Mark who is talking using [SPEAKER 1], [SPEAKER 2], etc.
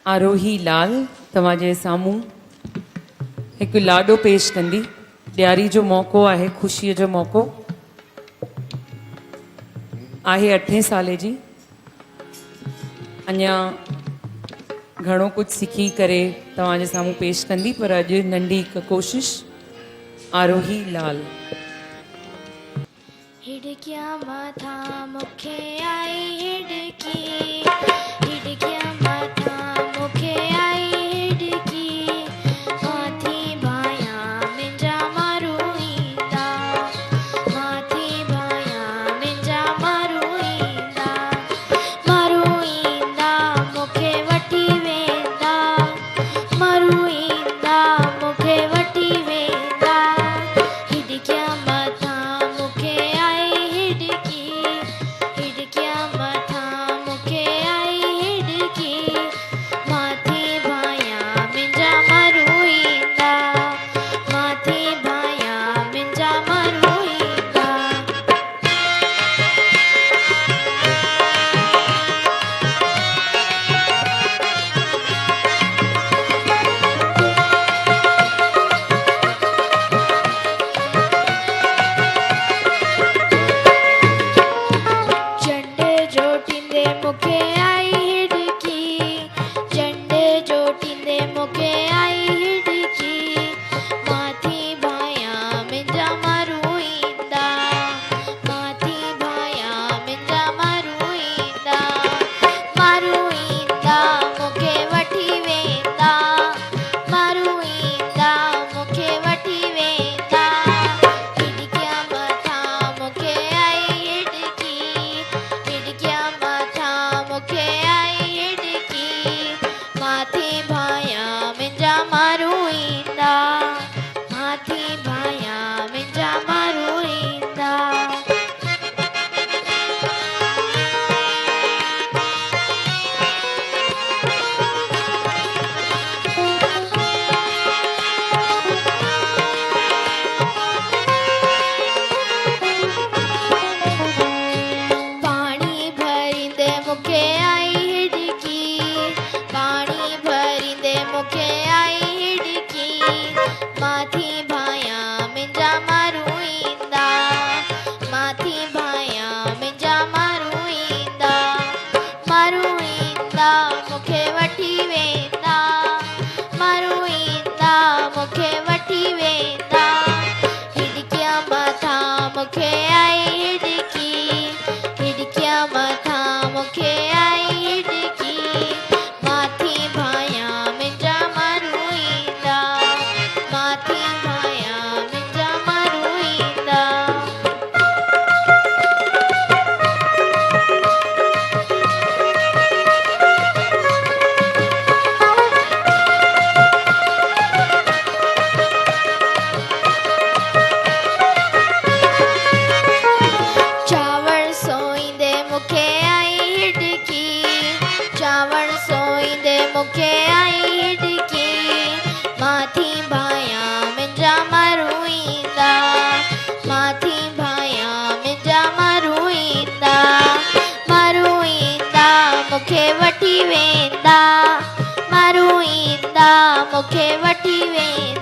[SPEAKER 1] आरोही लाल तव्हांजे साम्हूं हिकु लाॾो पेश कंदी। ॾियारी जो मौक़ो आहे, ख़ुशीअ जो मौक़ो आहे। 8 साले जी, अञा घणो कुछ सिखी करे तव्हांजे साम्हूं पेश कंदी, पर अॼु नंढी हिकु कोशिश। आरोही लाल।
[SPEAKER 2] हिड़किया माथा मुखे आई हिड़की, हिड़किया माथा मुखे आई हिड़की, माथी भाया मिंजा मारू ईंदा, माथी भाया मिंजा मारू ईंदा, मारू ईंदा मुखे वठी वेंदा, मारू ईंदा मुखे वठी वेंदा। हिड़किया माथा मुखे आई हिड़की, हिड़किया माथा मुखे आई हिड़की, माथी भाया मिंजा मारू ईंदा, माथी भाया मिंजा मारू ईंदा। झंडे जोटिंदे मुखे आई हिड़की, झंडे जोटिंदे मुखे आई हिड़की, माथी भाया मिंजा मारू ईंदा, माथी भाया मिंजा मारू ईंदा, मारू ईंदा मुखे वठी वेंदा, मारू ईंदा मुखे वठी वेंदा। हिड़किया माथा मुखे आई हिड़की, हिड़किया माथा मुखे आई हिड़की, माथी भाया मिंजा मारू ईंदा, माथी भाया मिंजा मारू ईंदा। पानी भरिंदे मुखे आई हिड़की, पानी भरिंदे मुखे आई हिड़की, माथी भाया मिंजा मारू ईंदा, माथी भाया मिंजा मारू ईंदा, मारू ईंदा मुखे वठी वेंदा, मारू ईंदा मुखे वठी वेंदा। हिड़किया माथा मुखे आई हिड़की, हिड़किया माथा मुखे आई हिड़की, माथी भाया मिंजा मारू ईंदा, माथी भाया मिंजा मारू ईंदा। चावल सोईंदे मुखे आई हिड़की, चावल सोईंदे मुखे आई हिड़की, माथी भाया मिंजा मारू ईंदा, माथी भाया मिंजा मारू ईंदा, मारू ईंदा मुखे वठी वेंदा, मारू ईंदा मुखे वठी वेंदा।